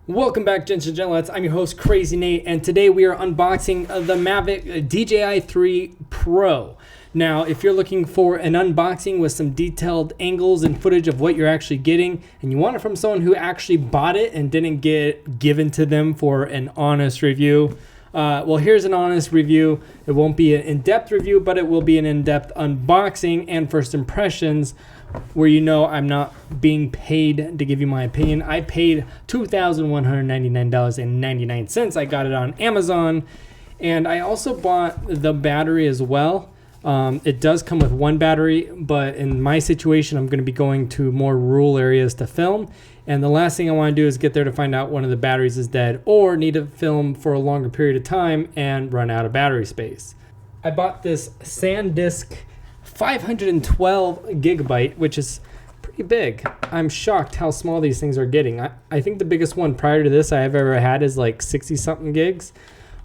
Welcome back, gents and gentlets. I'm your host, Crazy Nate, and today we are unboxing the Mavic DJI 3 Pro. Now, if you're looking for an unboxing with some detailed angles and footage of what you're actually getting, and you want it from someone who actually bought it and didn't get given to them for an honest review, well, here's an honest review. It won't be an in-depth review, but it will be an in-depth unboxing and first impressions, where you know I'm not being paid to give you my opinion. I paid $2,199.99. I got it on Amazon, and I also bought the battery as well. It does come with one battery, but in my situation, I'm going to be going to more rural areas to film, and the last thing I want to do is get there to find out one of the batteries is dead or need to film for a longer period of time and run out of battery space. I bought this SanDisk 512 gigabyte, which is pretty big. I'm shocked how small these things are getting. I think the biggest one prior to this I've ever had is like 60 something gigs.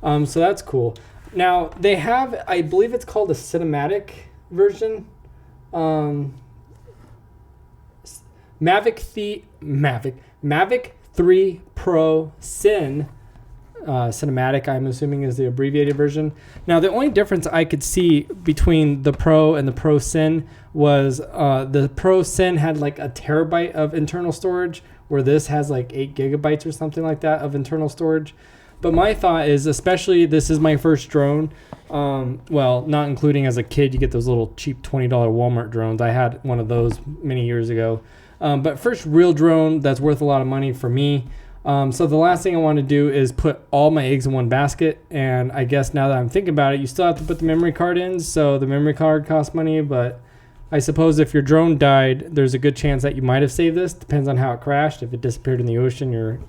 So that's cool. Now they have, I believe it's called a cinematic version. Mavic 3 Pro Cinematic, I'm assuming, is the abbreviated version. Now, the only difference I could see between the Pro and the Pro Cin was the Pro Cin had like a terabyte of internal storage, where this has like 8 gigabytes or something like that of internal storage. But my thought is, especially this is my first drone, well, not including as a kid, you get those little cheap $20 Walmart drones. I had one of those many years ago. But first real drone that's worth a lot of money for me. So the last thing I want to do is put all my eggs in one basket, and I guess now that I'm thinking about it, you still have to put the memory card in, so the memory card costs money, but I suppose if your drone died, there's a good chance that you might have saved this. Depends on how it crashed. If it disappeared in the ocean, you're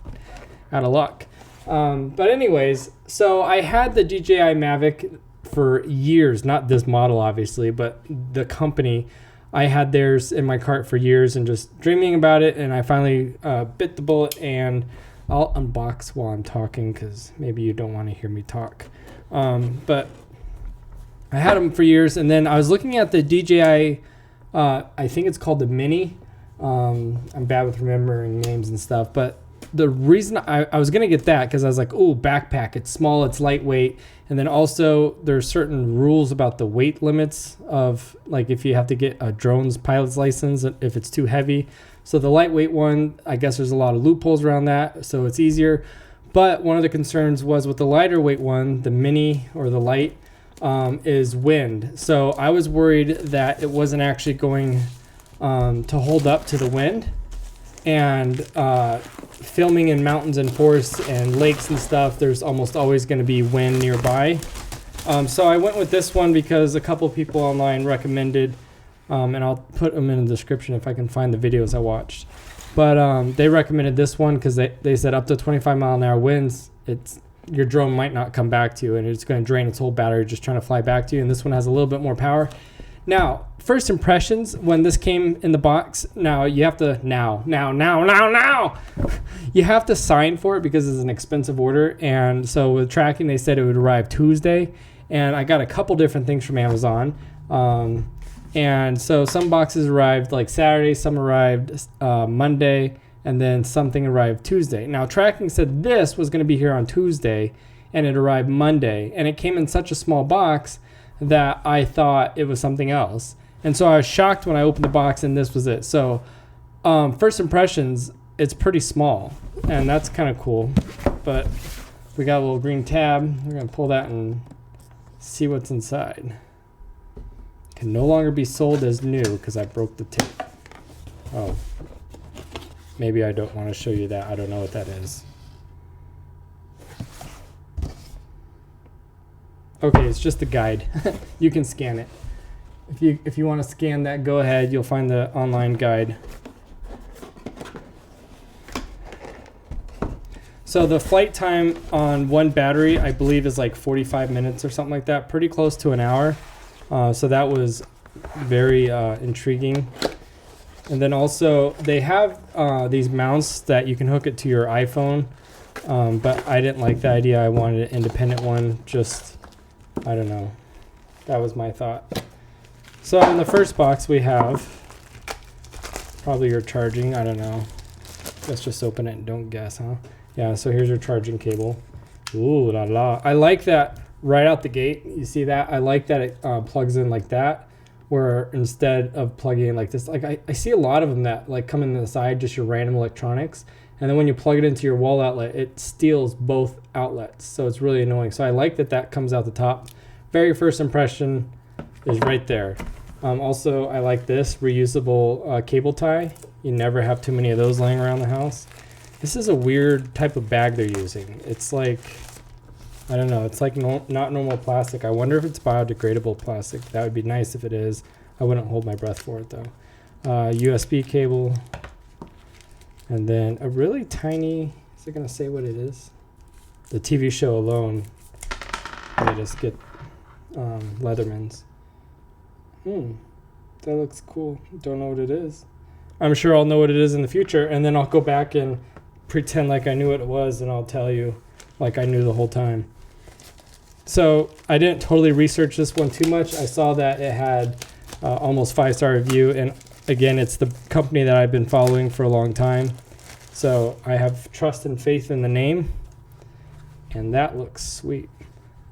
out of luck. But anyways, so I had the DJI Mavic for years, not this model obviously, but the company. I had theirs in my cart for years and just dreaming about it, and I finally bit the bullet, and I'll unbox while I'm talking because maybe you don't want to hear me talk. But I had them for years, and then I was looking at the DJI, I think it's called the Mini. I'm bad with remembering names and stuff, but the reason I was going to get that because I was like, oh, backpack, it's small, it's lightweight. And then also there's certain rules about the weight limits of, like, if you have to get a drone's pilot's license, if it's too heavy. So the lightweight one, I guess there's a lot of loopholes around that, so it's easier. But one of the concerns was with the lighter weight one, the Mini or the Light, is wind. So I was worried that it wasn't actually going to hold up to the wind. And filming in mountains and forests and lakes and stuff, there's almost always going to be wind nearby. So I went with this one because a couple people online recommended, and I'll put them in the description if I can find the videos I watched. But they recommended this one because they said up to 25-mile-an-hour winds, your drone might not come back to you, and it's going to drain its whole battery just trying to fly back to you. And this one has a little bit more power. Now, first impressions when this came in the box. Now you have to you have to sign for it because it's an expensive order. And so with tracking, they said it would arrive Tuesday, and I got a couple different things from Amazon. And so some boxes arrived like Saturday, some arrived Monday, and then something arrived Tuesday. Now tracking said this was going to be here on Tuesday, and it arrived Monday, and it came in such a small box that I thought it was something else. And so I was shocked when I opened the box and this was it. So first impressions, it's pretty small, and that's kind of cool. But we got a little green tab. We're going to pull that and see what's inside. Can no longer be sold as new because I broke the tape. Oh, maybe I don't want to show you that. I don't know what that is. Okay, it's just a guide. You can scan it. If you want to scan that, go ahead. You'll find the online guide. So the flight time on one battery, I believe, is like 45 minutes or something like that. Pretty close to an hour. So that was very intriguing. And then also they have these mounts that you can hook it to your iPhone. But I didn't like the idea. I wanted an independent one. Just, I don't know. That was my thought. So in the first box we have probably your charging. I don't know. Let's just open it and don't guess, huh? Yeah, so here's your charging cable. Ooh la la. I like that right out the gate. You see that? I like that it plugs in like that, where instead of plugging in like this, like I see a lot of them that like come in the side, just your random electronics. And then when you plug it into your wall outlet, it steals both outlets. So it's really annoying. So I like that that comes out the top. Very first impression is right there. Also, I like this reusable cable tie. You never have too many of those laying around the house. This is a weird type of bag they're using. It's like, I don't know, it's like not normal plastic. I wonder if it's biodegradable plastic. That would be nice if it is. I wouldn't hold my breath for it though. USB cable. And then a really tiny, is it gonna say what it is? The TV show alone, they just get Leatherman's. That looks cool. Don't know what it is. I'm sure I'll know what it is in the future, and then I'll go back and pretend like I knew what it was, and I'll tell you like I knew the whole time. So I didn't totally research this one too much. I saw that it had almost 5-star review, and again, it's the company that I've been following for a long time. So I have trust and faith in the name, and that looks sweet.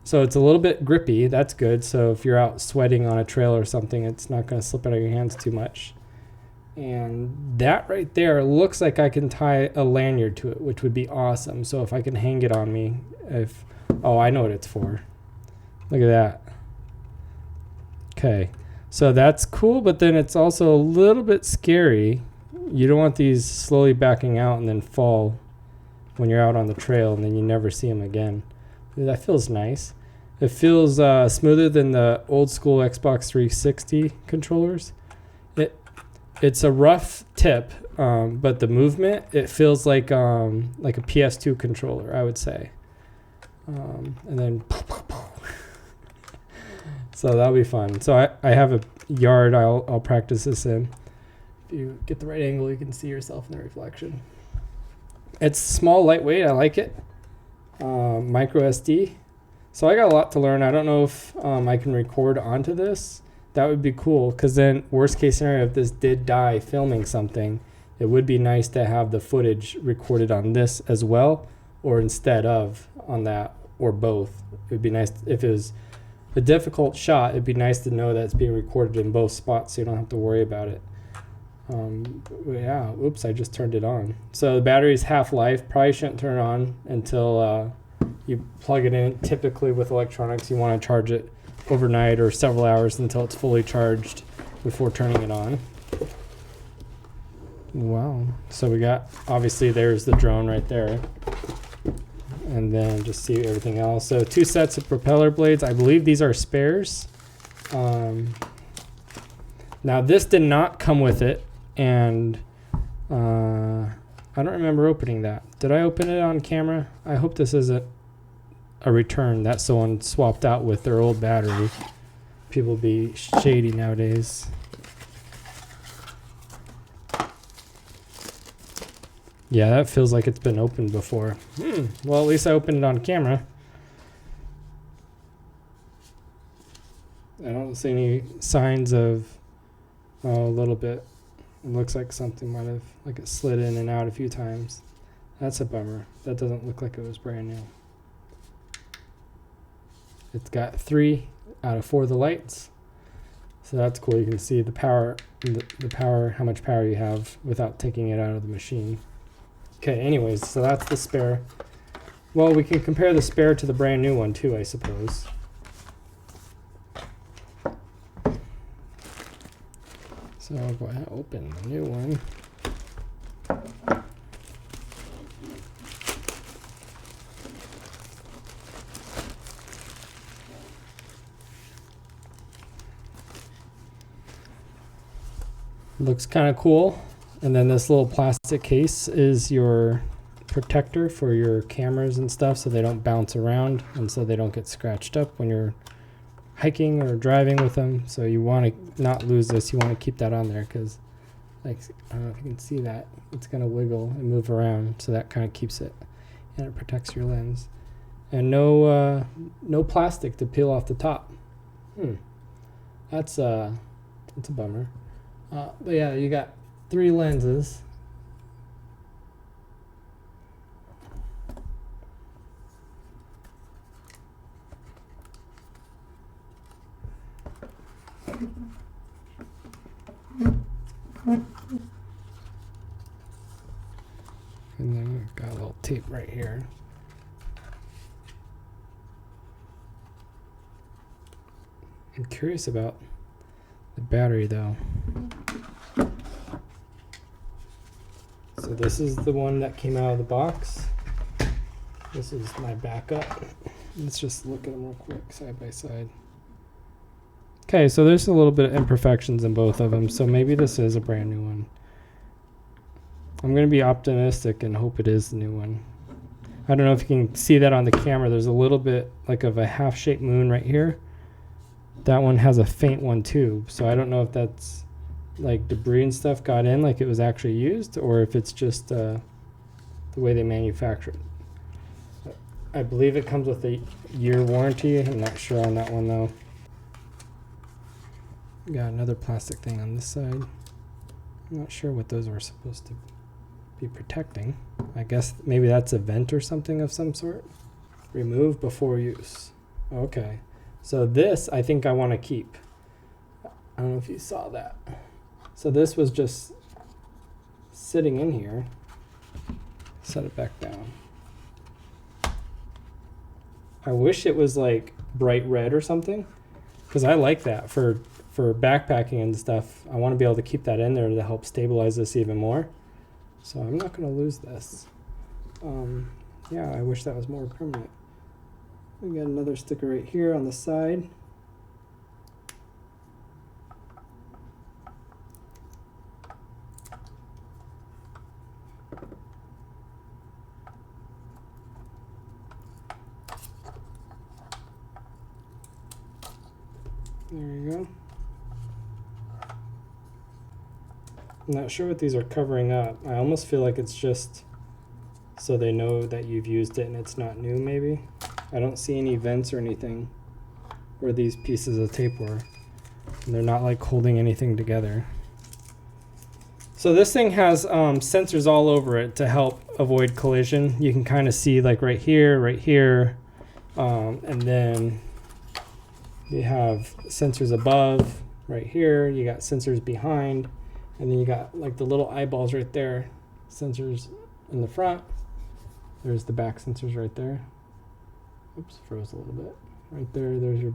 So it's a little bit grippy. That's good. So if you're out sweating on a trail or something, it's not going to slip out of your hands too much. And that right there looks like I can tie a lanyard to it, which would be awesome. So if I can hang it on me, oh, I know what it's for. Look at that. Okay. So that's cool, but then it's also a little bit scary. You don't want these slowly backing out and then fall when you're out on the trail and then you never see them again. That feels nice. It feels smoother than the old school Xbox 360 controllers. It's a rough tip, but the movement, it feels like a PS2 controller, I would say. And then, so that'll be fun. So I have a yard I'll practice this in. If you get the right angle, you can see yourself in the reflection. It's small, lightweight. I like it. Micro SD. So I got a lot to learn. I don't know if I can record onto this. That would be cool, because then worst case scenario, if this did die filming something, it would be nice to have the footage recorded on this as well, or instead of on that, or both. It would be nice if it was a difficult shot. It'd be nice to know that it's being recorded in both spots, so you don't have to worry about it. Yeah, oops, I just turned it on. So the battery's half-life. Probably shouldn't turn it on until you plug it in. Typically with electronics, you want to charge it overnight or several hours until it's fully charged before turning it on. Wow. So we got, obviously there's the drone right there. And then just see everything else. So 2 sets of propeller blades. I believe these are spares. Now this did not come with it, and I don't remember opening that. Did I open it on camera? I hope this isn't a return that someone swapped out with their old battery. People be shady nowadays. Yeah, that feels like it's been opened before. Well, at least I opened it on camera. I don't see any signs of, a little bit. It looks like something might have, like it slid in and out a few times. That's a bummer. That doesn't look like it was brand new. It's got 3 out of 4 of the lights. So that's cool. You can see the power, the power, how much power you have without taking it out of the machine. Okay, anyways, so that's the spare. Well, we can compare the spare to the brand new one too, I suppose. So I'll go ahead and open the new one. Looks kind of cool. And then this little plastic case is your protector for your cameras and stuff, so they don't bounce around and so they don't get scratched up when you're hiking or driving with them. So you want to not lose this. You want to keep that on there because, like, I don't know if you can see that. It's going to wiggle and move around, so that kind of keeps it, and it protects your lens. And no plastic to peel off the top. That's a bummer. But yeah, you got 3 lenses. And then we've got a little tape right here. I'm curious about the battery though. So this is the one that came out of the box. This is my backup. Let's just look at them real quick, side by side. Okay, so there's a little bit of imperfections in both of them, so maybe this is a brand new one. I'm going to be optimistic and hope it is the new one. I don't know if you can see that on the camera. There's a little bit like of a half-shaped moon right here. That one has a faint one too, so I don't know if that's like debris and stuff got in like it was actually used, or if it's just the way they manufacture it. I believe it comes with a year warranty. I'm not sure on that one though. Got another plastic thing on this side. I'm not sure what those were supposed to be protecting. I guess maybe that's a vent or something of some sort. Remove before use. Okay. So this I think I want to keep. I don't know if you saw that. So this was just sitting in here. Set it back down. I wish it was like bright red or something, because I like that for backpacking and stuff. I want to be able to keep that in there to help stabilize this even more. So I'm not going to lose this. Yeah, I wish that was more permanent. We got another sticker right here on the side. There you go. I'm not sure what these are covering up. I almost feel like it's just so they know that you've used it and it's not new maybe. I don't see any vents or anything where these pieces of tape were. And they're not like holding anything together. So this thing has sensors all over it to help avoid collision. You can kind of see like right here, and then you have sensors above, right here. You got sensors behind, and then you got like the little eyeballs right there. Sensors in the front. There's the back sensors right there. Oops, froze a little bit. Right there, there's your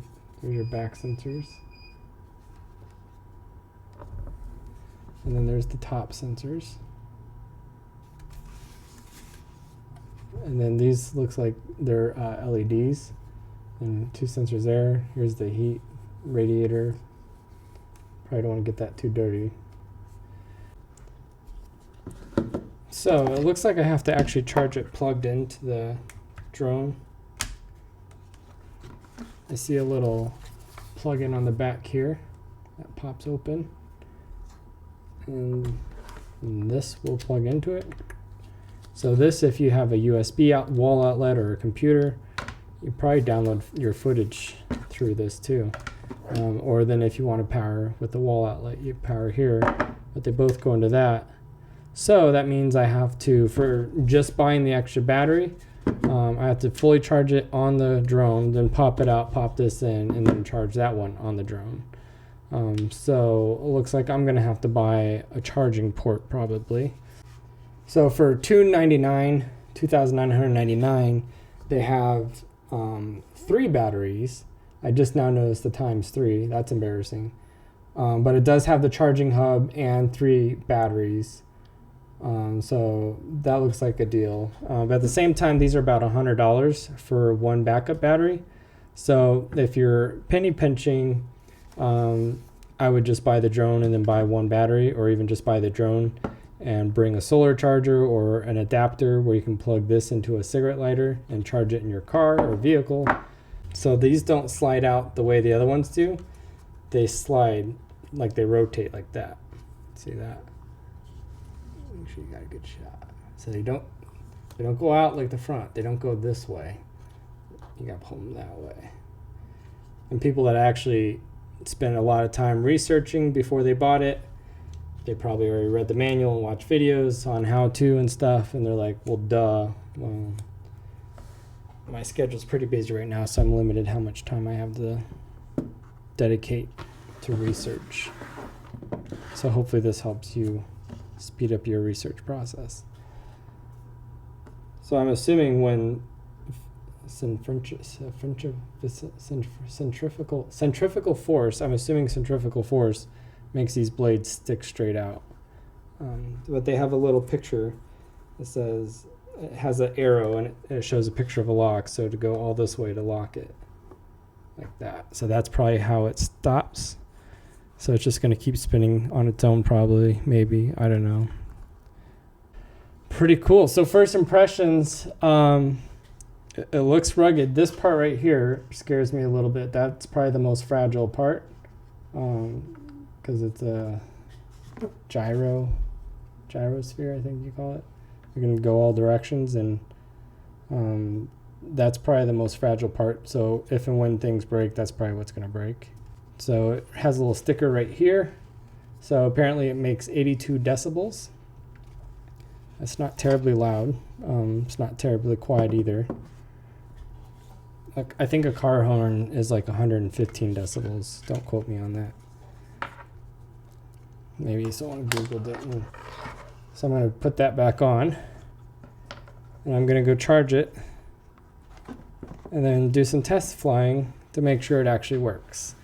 back sensors. And then there's the top sensors. And then these looks like they're LEDs. And two sensors there. Here's the heat radiator. Probably don't want to get that too dirty. So it looks like I have to actually charge it plugged into the drone. I see a little plug-in on the back here that pops open. And this will plug into it. So this, if you have a USB wall outlet or a computer, you probably download your footage through this too. Or then if you want to power with the wall outlet, you power here, but they both go into that. So that means I have to, for just buying the extra battery, I have to fully charge it on the drone, then pop it out, pop this in, and then charge that one on the drone. So it looks like I'm gonna have to buy a charging port probably. So for $2,999, they have 3 batteries. I just now noticed the ×3. That's embarrassing. But it does have the charging hub and 3 batteries. So that looks like a deal. But at the same time, these are about $100 for one backup battery. So if you're penny pinching, I would just buy the drone and then buy one battery, or even just buy the drone and bring a solar charger or an adapter where you can plug this into a cigarette lighter and charge it in your car or vehicle. So these don't slide out the way the other ones do. They slide like they rotate like that. See that? Make sure you got a good shot. So they don't go out like the front. They don't go this way. You gotta pull them that way. And people that actually spend a lot of time researching before they bought it, they probably already read the manual and watched videos on how to and stuff, and they're like, well, duh. Well, my schedule's pretty busy right now, so I'm limited how much time I have to dedicate to research. So hopefully this helps you speed up your research process. So I'm assuming when centrifugal force, I'm assuming centrifugal force makes these blades stick straight out. But they have a little picture that says, it has an arrow and it shows a picture of a lock, so to go all this way to lock it, like that. So that's probably how it stops. So it's just going to keep spinning on its own probably, maybe, I don't know. Pretty cool. So first impressions, it looks rugged. This part right here scares me a little bit. That's probably the most fragile part, because it's a gyrosphere, I think you call it. You're going to go all directions, and that's probably the most fragile part. So if and when things break, that's probably what's going to break. So it has a little sticker right here. So apparently it makes 82 decibels. It's not terribly loud. It's not terribly quiet either. Like, I think a car horn is like 115 decibels. Don't quote me on that. Maybe someone Googled it. So I'm going to put that back on. And I'm going to go charge it. And then do some test flying to make sure it actually works.